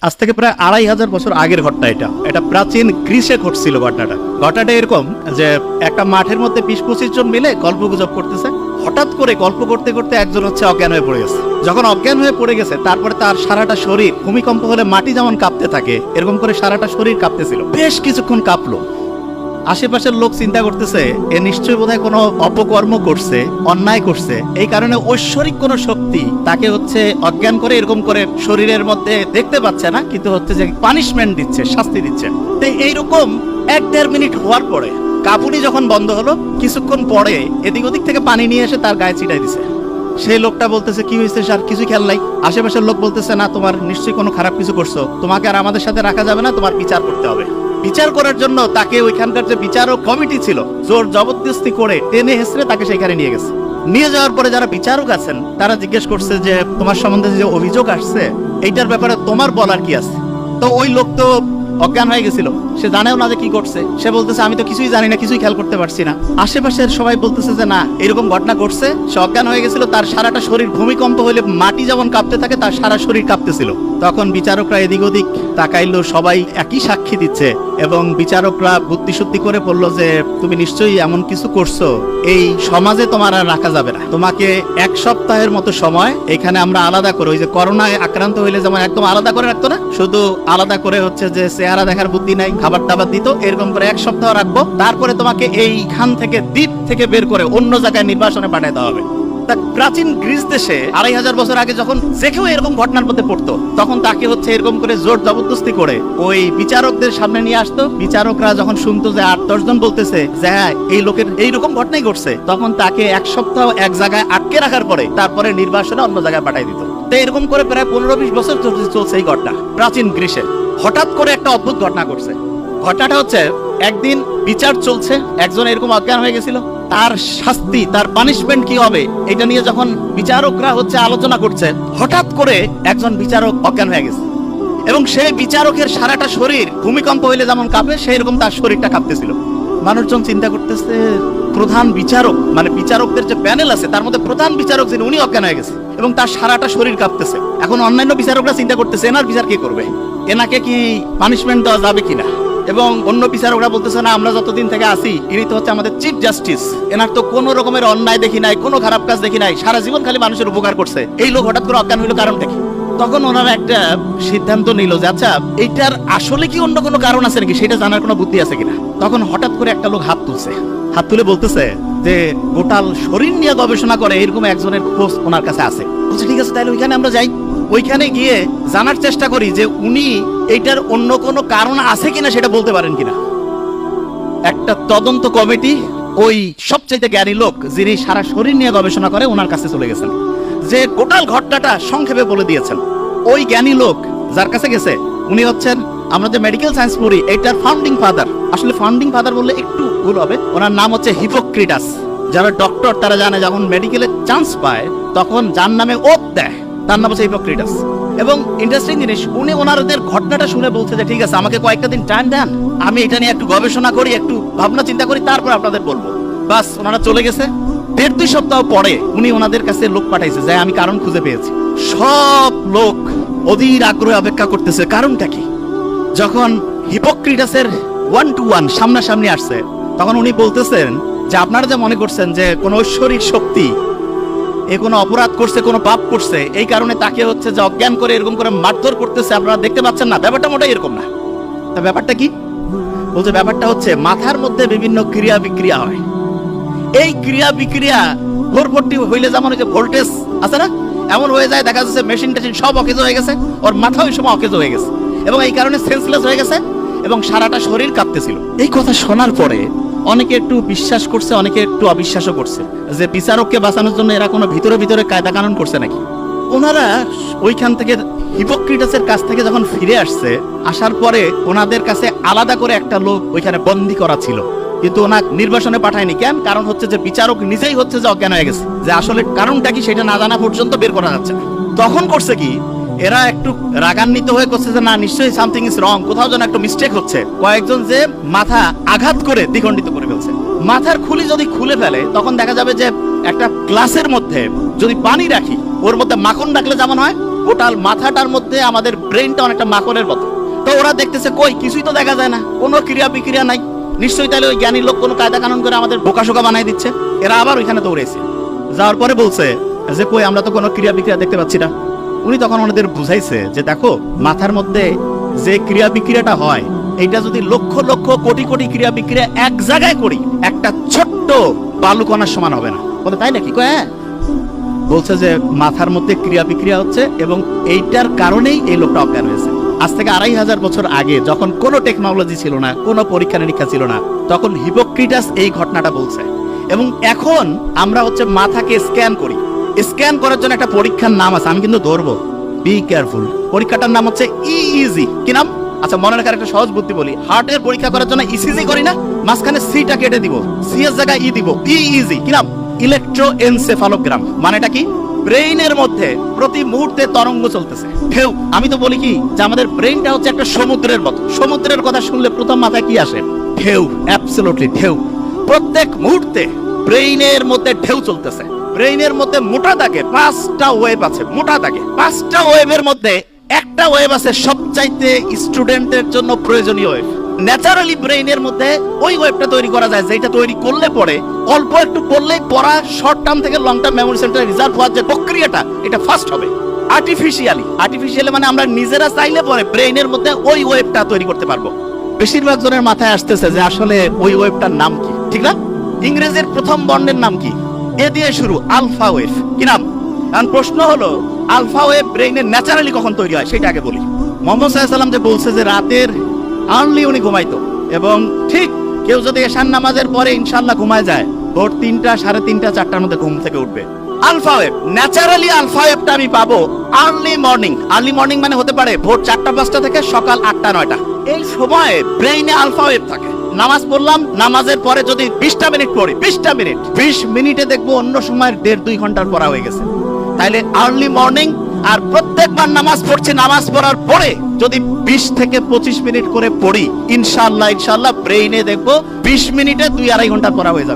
আজ থেকে প্রায় 2500 বছর আগের ঘটনা এটা। এটা প্রাচীন গ্রিসে ঘটছিল ঘটনাটা এরকম যে একটা মাঠের মধ্যে 20-25 জন মিলে গল্পগুজব করতেছে। হঠাৎ করে গল্প করতে করতে একজন অজ্ঞান হয়ে পড়ে গেছে। যখন অজ্ঞান হয়ে পড়ে গেছে তারপরে তার সারাটা শরীর, ভূমিকম্প হলে মাটি যেমন কাঁপতে থাকে এরকম করে সারাটা শরীর কাঁপতেছিল। বেশ কিছুক্ষণ কাঁপলো। আশেপাশের লোক চিন্তা করতেছে এ নিশ্চয়ই বোধহয় কোনো অপকর্ম করছে, অন্যায় করছে, এই কারণে ঐশ্বরিক কোনো শক্তি তাকে অজ্ঞান করে এরকম করে শরীরের মধ্যে দেখতে পাচ্ছে না, কিন্তু যে পানিশমেন্ট দিচ্ছে, শাস্তি দিচ্ছে। তো এইরকম 1-1.5 মিনিট হওয়ার পরে কাঁপুনি যখন বন্ধ হলো, কিছুক্ষণ পরে এদিক ওদিক থেকে পানি নিয়ে এসে তার গায়ে ছিটাই দিছে। সেই লোকটা বলতেছে কি হয়েছে স্যার, কিছু খেয়াল নাই। আশেপাশের লোক বলতেছে না, তোমার নিশ্চয়ই কোনো খারাপ কিছু করছো, তোমাকে আর আমাদের সাথে রাখা যাবে না, তোমার বিচার করতে হবে। বিচার করার জন্য তাকে ওইখানকার যে বিচারক কমিটি ছিল জোর জবরদস্তি করে টেনে হেসড়ে তাকে সেখানে নিয়ে গেছে। নিয়ে যাওয়ার পরে যারা বিচারক আছেন তারা জিজ্ঞেস করছে যে তোমার সম্বন্ধে যে অভিযোগ আসছে এইটার ব্যাপারে তোমার বলার কি আছে। তো ওই লোক তো অজ্ঞান হয়ে গেছিল, সে জানেও না যে কি করছে। সে বলতেছে আমি তো কিছুই জানি না, কিছুই খেয়াল করতে পারছি না। আশেপাশের সবাই বলতেছে যে না, এরকম ঘটনা ঘটছে, সে অজ্ঞান হয়ে গেছিল, তার সারাটা শরীর ভূমিকম্প হইলে মাটি যেমন কাঁপতে থাকে তার সারা শরীর কাঁপতেছিল। তখন বিচারকরা এদিক ওদিক তাকাইলো, সবাই একই সাক্ষী দিচ্ছে এবং বিচারকরা বুদ্ধিশুদ্ধি করে বললো যে তুমি নিশ্চয়ই এমন কিছু করছো, এই সমাজে তোমার আর রাখা যাবে না, তোমাকে 1 সপ্তাহের মতো সময় এখানে আমরা আলাদা করে, ওই যে করোনায় আক্রান্ত হইলে যেমন একদম আলাদা করে রাখতো না, শুধু আলাদা করে যে চেহারা দেখার বুদ্ধি নাই, খাবার টাবার দিত, এরকম করে 1 সপ্তাহ রাখবো, তারপরে তোমাকে এইখান থেকে দ্বীপ থেকে বের করে অন্য জায়গায় নির্বাসনে পাঠিয়ে দেওয়া হবে। প্রাচীন গ্রিস দেশে 2500 বছর আগে যখন যে কেউ এরকম ঘটনার মধ্যে পড়তো তখন তাকে এরকম করে জোর জবরদস্তি করে ওই বিচারকদের সামনে নিয়ে আসতো। বিচারকরা যখন শুনতো যে 8-10 জন বলতেছে যে হ্যাঁ এই লোকের এইরকম ঘটনাই ঘটছে, তখন তাকে 1 সপ্তাহ এক জায়গায় আটকে রাখার পরে তারপরে নির্বাসনে অন্য জায়গায় পাঠিয়ে দিত। তো এরকম করে প্রায় 15-20 বছর চলছে এই ঘটনা প্রাচীন গ্রিসে। হঠাৎ করে একটা অদ্ভুত ঘটনা ঘটছে। ঘটনাটা একদিন বিচার চলছে, একজন এরকম অজ্ঞান হয়ে গেছিল, তার শাস্তি, তার পানিশমেন্ট কি হবে এটা নিয়ে যখন বিচারকরা আলোচনা করছে, হঠাৎ করে একজন বিচারক অজ্ঞান হয়ে গেছে এবং সেই বিচারকের সারাটা শরীর ভূমিকম্প হইলে যেমন কাঁপে সেই রকম তার শরীরটা কাঁপতেছিল। মানুষজন চিন্তা করতেছে প্রধান বিচারক, মানে বিচারকদের যে প্যানেল আছে তার মধ্যে প্রধান বিচারক যিনি, উনি অজ্ঞান হয়ে গেছে এবং তার সারাটা শরীর কাঁপতেছে। এখন অন্যান্য বিচারকরা চিন্তা করতেছে এনার বিচার কে করবে, এনাকে কি পানিশমেন্ট দেওয়া যাবে কিনা। এবং অন্য বিচারকরা বলতেছে না, আমরা যতদিন থেকে আসি ইনি তো আমাদের চিফ জাস্টিস, এনার তো কোনো রকমের অন্যায় দেখি নাই, কোনো খারাপ কাজ দেখি নাই, সারা জীবন খালি মানুষের উপকার করছে, এই লোক হঠাৎ করে অজ্ঞান হইলো কারণটা কি। তখন ওনারা একটা সিদ্ধান্ত নিল যে আচ্ছা এইটার আসলে কি অন্য কোনো কারণ আছে নাকি, সেটা জানার কোনো বুদ্ধি আছে কিনা। তখন হঠাৎ করে একটা লোক হাত তুলে বলতেছে যে গোটাল শরীর নিয়ে গবেষণা করে এরকম একজনের খোঁজ ওনার কাছে আছে। বলছে ঠিক আছে, তাহলে ওইখানে আমরা যাই, ওইখানে গিয়ে জানার চেষ্টা করি যে উনি এইটার অন্য কোনো কারণ আছে কিনা সেটা বলতে পারেন কিনা। একটা তদন্ত কমিটি ওই সবচেয়ে জ্ঞানী লোক যিনি সারা শরীর নিয়ে গবেষণা করে ওনার কাছে চলে গেছেন, যে গোটাল ঘটনাটা সংক্ষেপে বলে দিয়েছেন। ওই জ্ঞানী লোক যার কাছে গেছে উনি আমরা যে মেডিকেল সায়েন্স পড়ি এটার ফাউন্ডিং ফাদার, আসলে ফাউন্ডিং ফাদার বললে একটু ভুল হবে, ওনার নাম হিপোক্রেটাস। যারা ডক্টর তারা জানে যখন মেডিকেলের চান্স পায় তখন যার নামে ওত দেয় তার নাম হিপোক্রেটাস। এবং ইন্টারেস্টিং জিনিস, উনি ওনাদের ঘটনাটা শুনে বলছে যে ঠিক আছে আমাকে কয়েকটা দিন টাইম দেন, আমি এটা নিয়ে একটু গবেষণা করি, একটু ভাবনা চিন্তা করি, তারপর আপনাদের বলবো। বাস, ওনারা চলে গেছে। 1.5-2 সপ্তাহ পরে উনি ওনাদের কাছে লোক পাঠাইছে যে আমি কারণ খুঁজে পেয়েছি। সব লোক অধীর আগ্রহে অপেক্ষা করতেছে কারণটা কি। যখন হিপোক্রেটাসের 1-to-1 সামনাসামনি আসছে তখন উনি বলতেছেন যে আপনারা যে মনে করছেন যে কোন ঐশ্বরিক শক্তি এ কোনো অপরাধ করছে, কোনো পাপ করছে, এই কারণে তাকে যে অজ্ঞান করে এরকম করে মারধর করতেছে, আপনারা দেখতে পাচ্ছেন না, ব্যাপারটা মোটেই এরকম না। তা ব্যাপারটা কি বলছে, ব্যাপারটা মাথার মধ্যে বিভিন্ন ক্রিয়া বিক্রিয়া হয়। এই ক্রিয়া বিক্রিয়া ভোরভর্তি হইলে যেমন ভোল্টেজ আছে না, এমন হয়ে যায়, দেখা যাচ্ছে মেশিন টেশিন সব অকেজ হয়ে গেছে, ওর মাথা ওই সময় অকেজ হয়ে গেছে এবং এই কারণে সেন্সলেস হয়ে গেছে এবং সারাটা শরীর কাঁপতেছিল। এই কথা শোনার পরে অনেকে একটু বিশ্বাস করছে, অনেকে একটু অবিশ্বাসও করছে যে বিচারককে বাঁচানোর জন্য এরা কোনো ভিতরে কায়দা কানুন করছে নাকি। ওনারা ওইখান থেকে হিপোক্রেটাসের কাছ থেকে যখন ফিরে আসছে, আসার পরে ওনাদের কাছে আলাদা করে একটা লোক ওইখানে বন্দী করা ছিল, কিন্তু ওনার নির্বাসনে পাঠায়নি। কেন? কারণ যে বিচারক নিজেই যে অজ্ঞান হয়ে গেছে, যে আসলে কারণটা কি সেটা না জানা পর্যন্ত বের করা যাচ্ছে না। তখন করছে কি, এরা একটু রাগান্বিত হয়ে করছে যে না, নিশ্চয়ই সামথিং ইজ রং, কোথাও যেন একটা মিস্টেক হচ্ছে। কয়েকজন যে মাথা আঘাত করে দ্বিখণ্ডিত করে ফেলছে। মাথার খুলি যদি খুলে ফেলে তখন দেখা যাবে যে একটা গ্লাসের মধ্যে যদি পানি রাখি, ওর মধ্যে মাখন রাখলে যেমন হয় টোটাল মাথাটার মধ্যে আমাদের ব্রেনটা অনেকটা মাকড়ের মতো। তো ওরা দেখতেছে কই কিছুই তো দেখা যায় না, কোনো ক্রিয়া বিক্রিয়া নাই, নিশ্চয়ই তাহলে ওই জ্ঞানী লোক কোনো কায়দা কানুন করে আমাদের বোকাশোকা বানাই দিচ্ছে। এরা আবার ওইখানে দৌড়েছে, যাওয়ার পরে বলছে যে কই আমরা তো কোনো ক্রিয়া বিক্রিয়া দেখতে পাচ্ছি না। উনি তখন ওনাদের বুঝাইছে যে দেখো মাথার মধ্যে যে ক্রিয়া বিক্রিয়াটা হয় এইটা যদি লক্ষ লক্ষ কোটি কোটি ক্রিয়া বিক্রিয়া এক জায়গায় করি একটা ছোট্ট বালুকণার সমান হবে না। বলে তাই নাকি? কয় হ্যাঁ। বলছে যে মাথার মধ্যে ক্রিয়া বিক্রিয়া হচ্ছে এবং এইটার কারণেই এই লোকটা অজ্ঞান হয়েছে। আজ থেকে 2500 বছর আগে যখন কোনো টেকনোলজি ছিল না, কোনো পরীক্ষা নিরীক্ষা ছিল না, তখন হিপোক্রেটাস এই ঘটনাটা বলছে। এবং এখন আমরা হচ্ছে মাথাকে স্ক্যান করি। স্ক্যান করার জন্য একটা পরীক্ষার নাম আছে, আমি কিন্তু ধরবো, বি কেয়ারফুল। পরীক্ষাটার নাম হচ্ছে ইইজি। কি নাম? আচ্ছা মনে রাখার একটা সহজ বুদ্ধি বলি, হার্টের পরীক্ষা করার জন্য ইসিজি করি না, মাঝখানে সিটা কেটে দিব, সি এর জায়গায় ই দিব, ইইজি। কি নাম? ইলেকট্রোএনসেফালোগ্রাম। মানেটা কি? ব্রেইনের মধ্যে প্রতি মুহূর্তে তরঙ্গ চলতেছে, ঢেউ। আমি তো বলি কি যে আমাদের ব্রেইনটা হচ্ছে একটা সমুদ্রের মতো। সমুদ্রের কথা শুনলে প্রথম মাথায় কি আসে? ঢেউ। অ্যাবসলিউটলি ঢেউ। প্রত্যেক মুহূর্তে ব্রেইনের মধ্যে ঢেউ চলতেছে। ব্রেইনের মধ্যে মোটা দাগে 5টা ওয়েভ আছে, মোটা দাগে 5টা ওয়েভের মধ্যে একটা ওয়েভ আছে সবচাইতে স্টুডেন্টের জন্য প্রয়োজনীয় ওয়েভ। ন্যাচারালি ব্রেইনের মধ্যে ওই ওয়েভটা তৈরি করা যায়, যেটা তৈরি করলে পরে অল্প একটু করলেই পড়া শর্ট টার্ম থেকে লং টার্ম মেমোরি সেন্টারে রিজার্ভ হওয়ার যে প্রক্রিয়াটা, এটা ফাস্ট হবে। আর্টিফিশিয়ালি মানে আমরা নিজেরা চাইলে পরে ব্রেইনের মধ্যে ওই ওয়েভটা তৈরি করতে পারবো। বেশিরভাগ জনের মাথায় আসতেছে যে আসলে ওই ওয়েভটার নাম কি, ঠিক না? ইংরেজির প্রথম বর্ণের নাম কি? এ দিয়ে শুরু, আলফা ওয়েভ। কি নাম? কারণ প্রশ্ন হলো আলফা ওয়েভ ব্রেইনে ন্যাচারালি কখন তৈরি হয় সেটা আগে বলি। মোহাম্মদ সাল্লাল্লাহু আলাইহি ওয়াসাল্লাম যে বলছে যে রাতের আর্লি উনি ঘুমাইতো, এবং ঠিক কেউ যদি এশার নামাজের পরে ইনশাআল্লাহ ঘুমায় যায়, ভোর 3টা, 3:30, 4টার মধ্যে ঘুম থেকে উঠবে। আলফা ওয়েভ, ন্যাচারালি আলফা ওয়েভটা আমি পাবো আর্লি মর্নিং। আর্লি মর্নিং মানে হতে পারে ভোর 4টা 5টা থেকে সকাল 8টা 9টা। এই সময়ে ব্রেইনে আলফা ওয়েভ থাকে। নামাজ পড়লাম, নামাজের পরে যদি 20টা মিনিট পড়ি, 20টা মিনিট, 20 মিনিটে দেখবো অন্য সময়ের 1.5-2 ঘন্টার পড়া হয়ে গেছে। তাইলে আর্লি মর্নিং। আর প্রত্যেকবার নামাজ পড়ছি, নামাজ পড়ার পরে যদি 20 থেকে 25 মিনিট করে পড়ি, ইনশাআল্লাহ ব্রেইনে দেখবো 20 মিনিটে 2-2.5 ঘন্টা পড়া হয়ে যাবে।